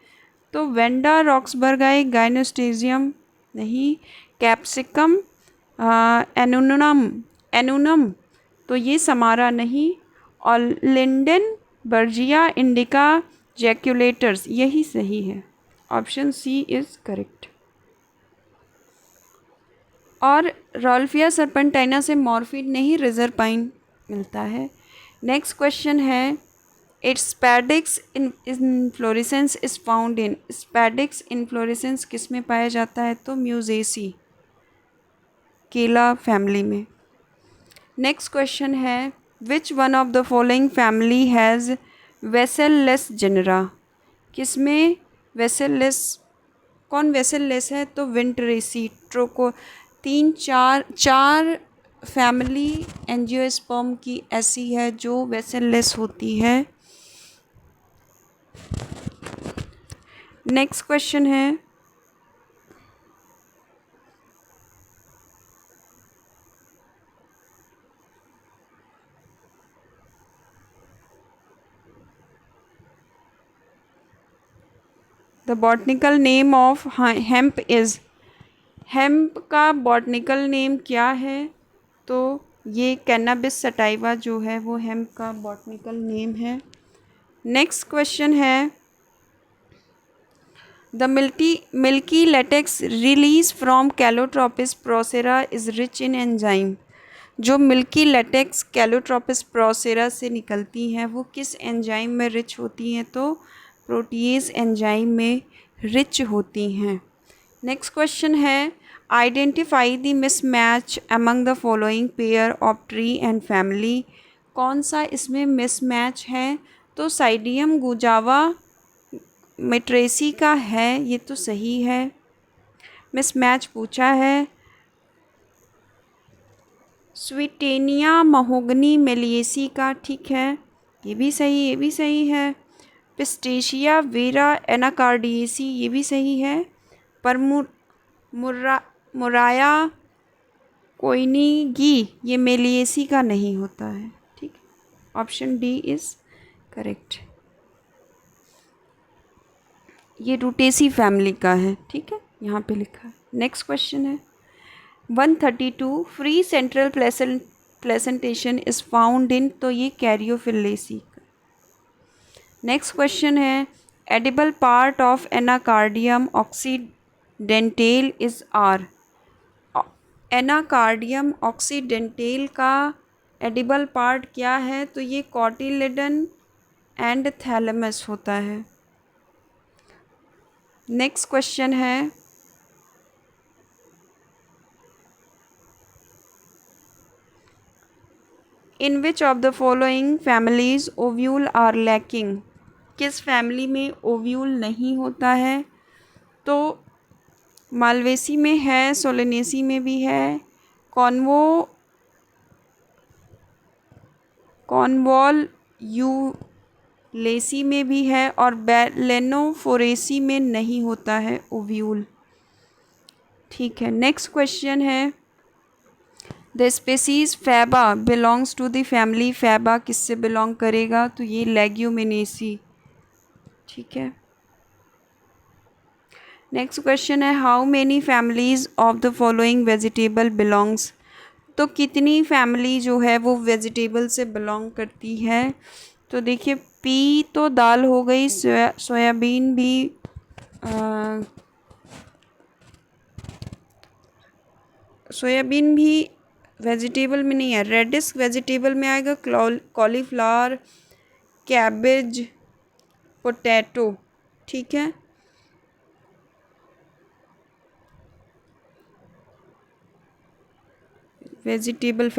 तो Wanda रॉक्सबर्गाई गाइनोस्टेजियम नहीं, capsicum एनुनम तो ये समारा नहीं, और लिंडन बर्जिया इंडिका जैक्यूलेटर्स यही सही है। Option C is correct. और रॉल्फिया सर्पेंटाइना से मॉर्फिन नहीं, रिजरपाइन मिलता है। नेक्स्ट क्वेश्चन है, it's spadix inflorescence is found in. Spadix inflorescence किस में पाया जाता है, तो म्यूजेसी, केला फैमिली में। नेक्स्ट क्वेश्चन है, which one of the following family has vesselless genera. किसमें वेसेललेस, कौन वेसेललेस है, तो विंटरेसी, ट्रोको। चार फैमिली एंजियोस्पर्म की ऐसी है जो वेसेललेस होती है। नेक्स्ट क्वेश्चन है, the botanical name of hemp is. Hemp का बॉटनिकल नेम क्या है, तो ये कैनाबिस सटाइवा जो है वो हेम्प का बॉटनिकल नेम है। नेक्स्ट क्वेश्चन है, the milky latex release from Calotropis procera is rich in enzyme. जो मिल्की लेटेक्स कैलोट्रोपिस प्रोसेरा से निकलती हैं वो किस एंजाइम में रिच होती हैं, तो प्रोटीएज एंजाइम में रिच होती हैं। नेक्स्ट क्वेश्चन है, identify the mismatch among the following pair of tree and family. कौन सा इसमें मिसमैच है? तो साइडियम गुजावा मिट्रेसी का है, ये तो सही है। मिसमैच पूछा है स्वीटेनिया महोगनी मेलिएसी का, ठीक है, ये भी सही, ये भी सही है। पिस्टेशिया वेरा एनाकार्डियेसी, ये भी सही है। पर मुराया कोइनीगी ये मेलिएसी का नहीं होता है, ठीक है। Option D is correct. ये रूटेसी फैमिली का है, ठीक है, यहाँ पे लिखा है। नेक्स्ट क्वेश्चन है 132 free central placentation is found in, तो ये कैरियोफिलेसी। नेक्स्ट क्वेश्चन है edible part of Anacardium occidentale is are. Anacardium occidentale का एडिबल पार्ट क्या है? तो ये कॉटिलेडन एंड थैलेमस होता है। नेक्स्ट क्वेश्चन है in which of the following families ovule are lacking. किस फैमिली में ओव्यूल नहीं होता है? तो मालवेसी में है, सोलेनेसी में भी है, कॉर्नवॉल यूलेसी में भी है, और बेलेनोफोरेसी में नहीं होता है ओव्यूल, ठीक है। नेक्स्ट क्वेश्चन है the species faba belongs to the family. Faba किससे बिलोंग करेगा? तो ये लेग्यूमिनेसी, ठीक है। नेक्स्ट क्वेश्चन है how many families of the following vegetable belongs. तो कितनी फैमिली जो है वो वेजिटेबल से बिलोंग करती है? तो देखिए पी तो दाल हो गई, सोयाबीन भी सोयाबीन भी वेजिटेबल में नहीं है, रेडिश वेजिटेबल में आएगा, कॉलीफ्लावर, कैबेज, पोटैटो, ठीक है। वेजिटेबल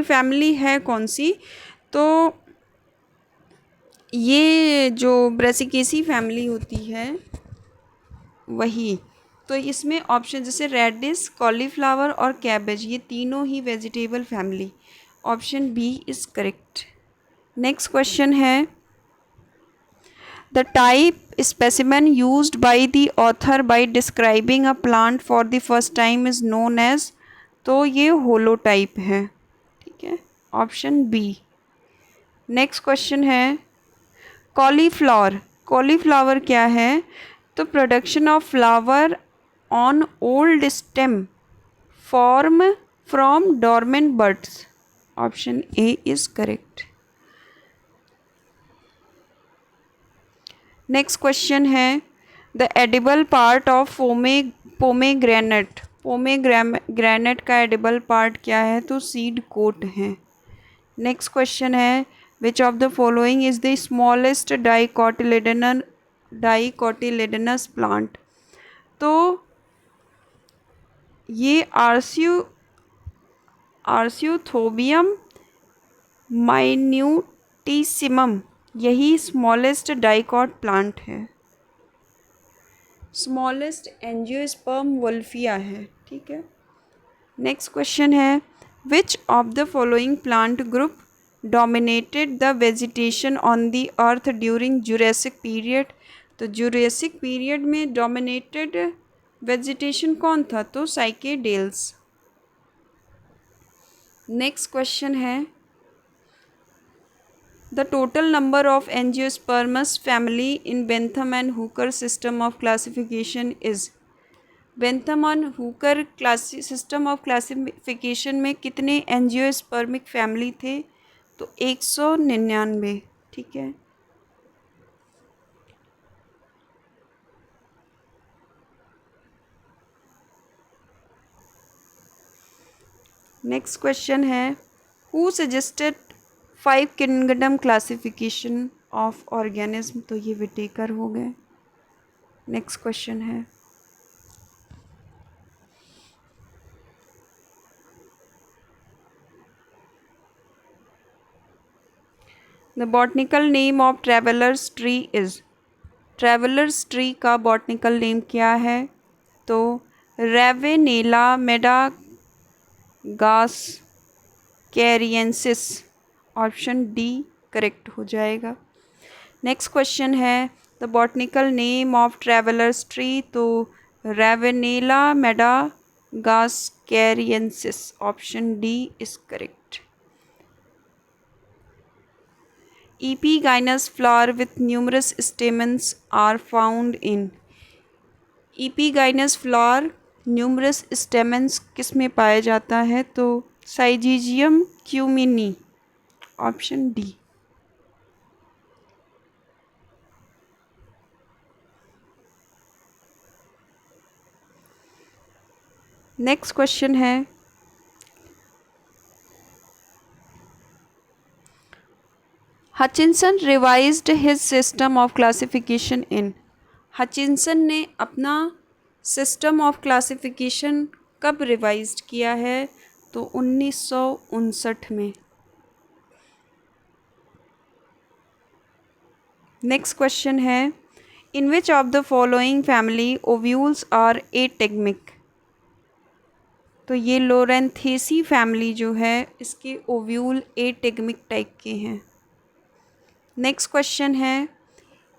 फैमिली है कौन सी? तो ये जो ब्रेसिकेसी फैमिली होती है वही। तो इसमें ऑप्शन जैसे रेडिश, कॉलीफ्लावर और कैबेज, ये तीनों ही vegetable family. Option B is correct. Next question है the type specimen used by the author by describing a plant for the first time is known as. तो ये होलोटाइप है, ठीक है, ऑप्शन बी। नेक्स्ट क्वेश्चन है cauliflower क्या है? तो production of flower on old stem form from dormant buds. Option A is correct. Next question है the edible part of pomegranate. Pomegranate का एडिबल पार्ट क्या है? तो सीड कोट है। नेक्स्ट क्वेश्चन है which of the following is the smallest dicotyledonous plant. तो ये Arceuthobium minutissimum, यही स्मॉलेस्ट डाइकॉट प्लांट है। स्मॉलेस्ट एंजियोस्पर्म वोल्फिया है, ठीक है। नेक्स्ट क्वेश्चन है which of the following plant group dominated the vegetation on the earth during Jurassic period. तो Jurassic period में डोमिनेटेड वेजिटेशन कौन था? तो साइकेडेल्स। नेक्स्ट क्वेश्चन है the total number of angiosperms family in Bentham and Hooker system of classification is. Bentham और Hooker system of classification में कितने angiospermic family थे? तो 199, ठीक है। नेक्स्ट क्वेश्चन है who suggested 5 kingdom classification of organism. तो ये विटेकर हो गए। नेक्स्ट क्वेश्चन है the botanical name of traveller's tree is, traveller's tree का बॉटनिकल नेम क्या है? तो Ravenala madagascariensis, option D correct हो जाएगा। नेक्स्ट क्वेश्चन है the botanical name of traveller's tree, तो Ravenala madagascariensis, option D is correct. Epigynous flower with numerous stamens are found in, epigynous flower numerous stamens किस में पाया जाता है? तो Syzygium cumini, option D. Next question है Hutchinson revised his system of classification in, Hutchinson ने अपना system of classification कब रिवाइज्ड किया है? तो 1959 में। नेक्स्ट क्वेश्चन है in which of the following family ovules are ategmic, तो ये लोरेंथेसी फैमिली जो है इसके ओव्यूल एटेगमिक टाइप के हैं। नेक्स्ट क्वेश्चन है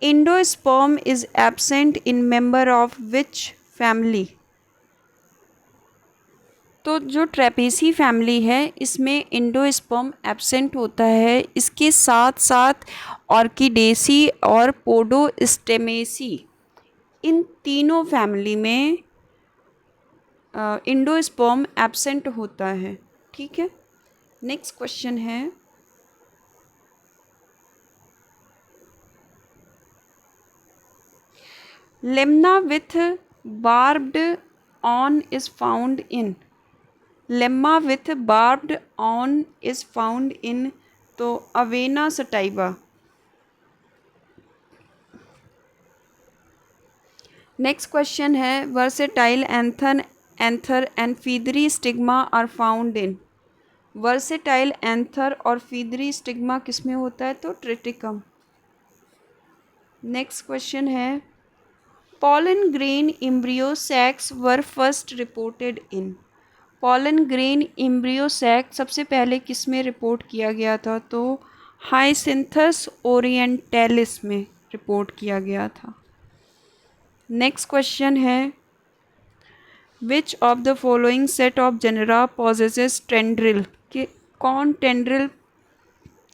endosperm is absent in member of which family, तो जो ट्रेपेसी फैमिली है इसमें एंडोस्पर्म एब्सेंट होता है, इसके साथ साथ ऑर्किडेसी और पोडोस्टेमेसी, इन तीनों फैमिली में एंडोस्पर्म एब्सेंट होता है। ठीक है। नेक्स्ट क्वेश्चन है lemma with barbed awn is found in, lemma with barbed awn is found in, तो अवेना सटाइवा। नेक्स्ट क्वेश्चन है versatile anther and feathery stigma are found in, versatile anther और feathery stigma किसमें होता है? तो Triticum. Next question है pollen grain embryo sacs were first reported in, pollen grain embryo sac सबसे पहले किस में रिपोर्ट किया गया था? तो हाइसिंथस ओरिएंटैलिस में रिपोर्ट किया गया था। नेक्स्ट क्वेश्चन है which of the following set of genera possesses tendril, कि कौन टेंड्रिल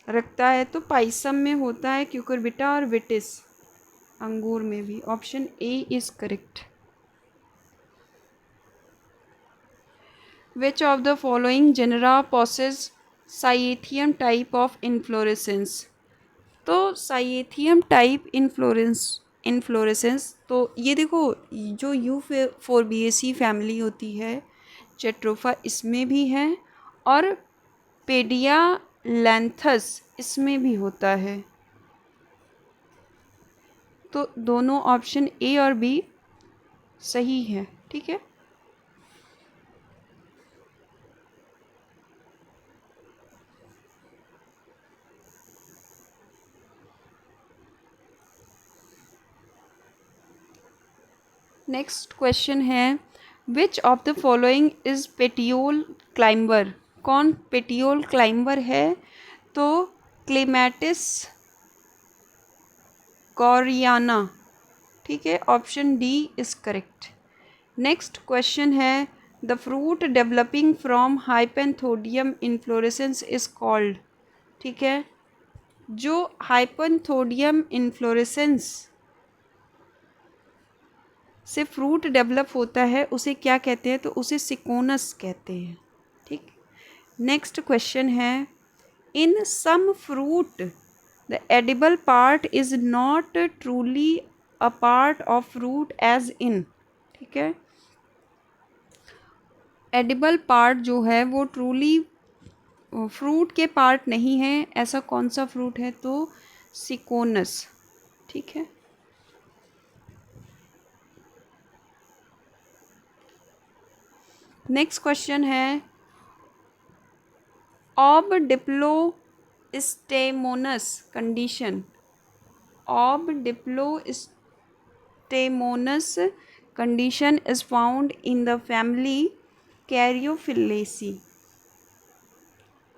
रखता है? तो पाइसम में होता है क्यूकुरबिटा और विटिस, अंगूर में भी, option A is correct. Which of the following genera possess cyathium type of inflorescence, तो साइएथियम टाइप इन्फ्लोरेसेंस, तो ये देखो जो U4BAC फैमिली होती है चेट्रोफा इसमें भी है और पेडियालैंथस इसमें भी होता है, तो दोनों ऑप्शन ए और बी सही है। ठीक है। नेक्स्ट क्वेश्चन है which of the following is petiole climber, कौन पेटियोल क्लाइंबर है? तो क्लेमेटिस कोरियाना। ठीक है, option D is correct. Next question है the fruit developing from hypanthodium inflorescence is called, ठीक है, जो हाइपेंथोडियम इन्फ्लोरेसेंस से फ्रूट डेवलप होता है उसे क्या कहते हैं? तो उसे सिकोनस कहते हैं। ठीक। नेक्स्ट क्वेश्चन है in some fruit the edible part is not truly a part of fruit as in, ठीक है, एडिबल पार्ट जो है वो ट्रूली फ्रूट के पार्ट नहीं है, ऐसा कौन सा फ्रूट है? तो सिकोनस। ठीक है। नेक्स्ट क्वेश्चन है ob stemonous condition, obdiplostemonous condition is found in the family Caryophyllaceae.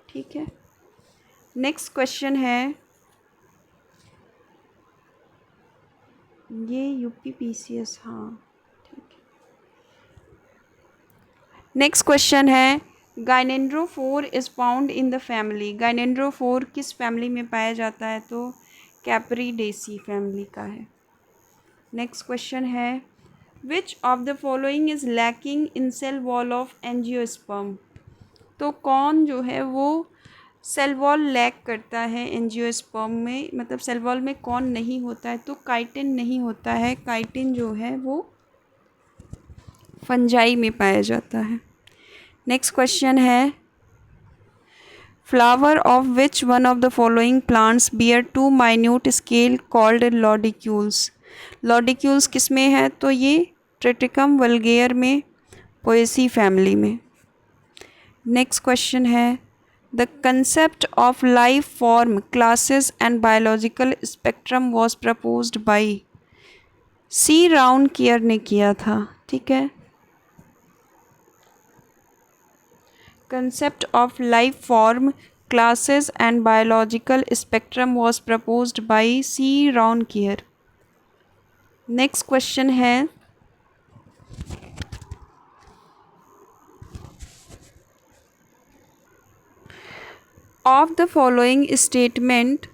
ठीक है, नेक्स्ट क्वेश्चन है, ये यूपीपीसीएस, हाँ ठीक है। नेक्स्ट क्वेश्चन है, gynandrophore is found in the family. Gynandrophore किस फैमिली में पाया जाता है? तो कैप्रिडेसी फैमिली का है। नेक्स्ट क्वेश्चन है, which of the following is lacking in cell wall of angiosperm. तो कौन जो है वो सेल वॉल लैक करता है एंजियोस्पर्म में, मतलब सेल वॉल में कौन नहीं होता है? तो काइटिन नहीं होता है। काइटिन जो है वो फंजाई में पाया जाता है। नेक्स्ट क्वेश्चन है, flower of which one of the following plants bear two minute scale called lodicules. Lodicules किस में है? तो ये ट्रिटिकम वल्गेयर में, पोएसी फैमिली में। नेक्स्ट क्वेश्चन है, the concept of life form classes and biological spectrum was proposed by. C Raunkiaer ने किया था। ठीक है, concept of life form classes and biological spectrum was proposed by C. Raunkier. Next question है, of the following statement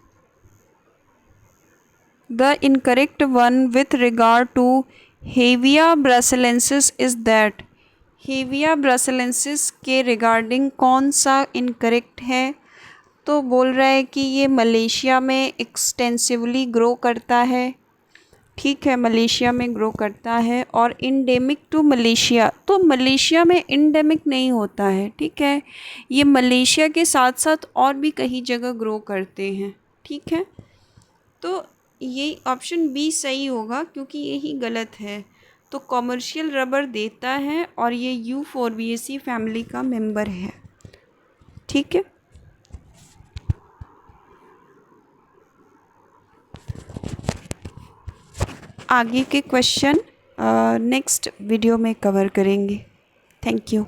the incorrect one with regard to Hevia brasiliensis is that। Hevea brasiliensis के regarding कौन सा incorrect है? तो बोल रहा है कि ये मलेशिया में एक्सटेंसिवली ग्रो करता है। ठीक है, मलेशिया में ग्रो करता है और इंडेमिक टू मलेशिया। तो मलेशिया में इंडेमिक नहीं होता है। ठीक है, ये मलेशिया के साथ साथ और भी कई जगह ग्रो करते हैं। ठीक है, तो ये ऑप्शन बी सही होगा क्योंकि यही गलत है। तो कॉमर्शियल रबर देता है और ये यूफोर्बिएसी फैमिली का मेंबर है। ठीक है, आगे के क्वेश्चन नेक्स्ट वीडियो में कवर करेंगे। Thank you.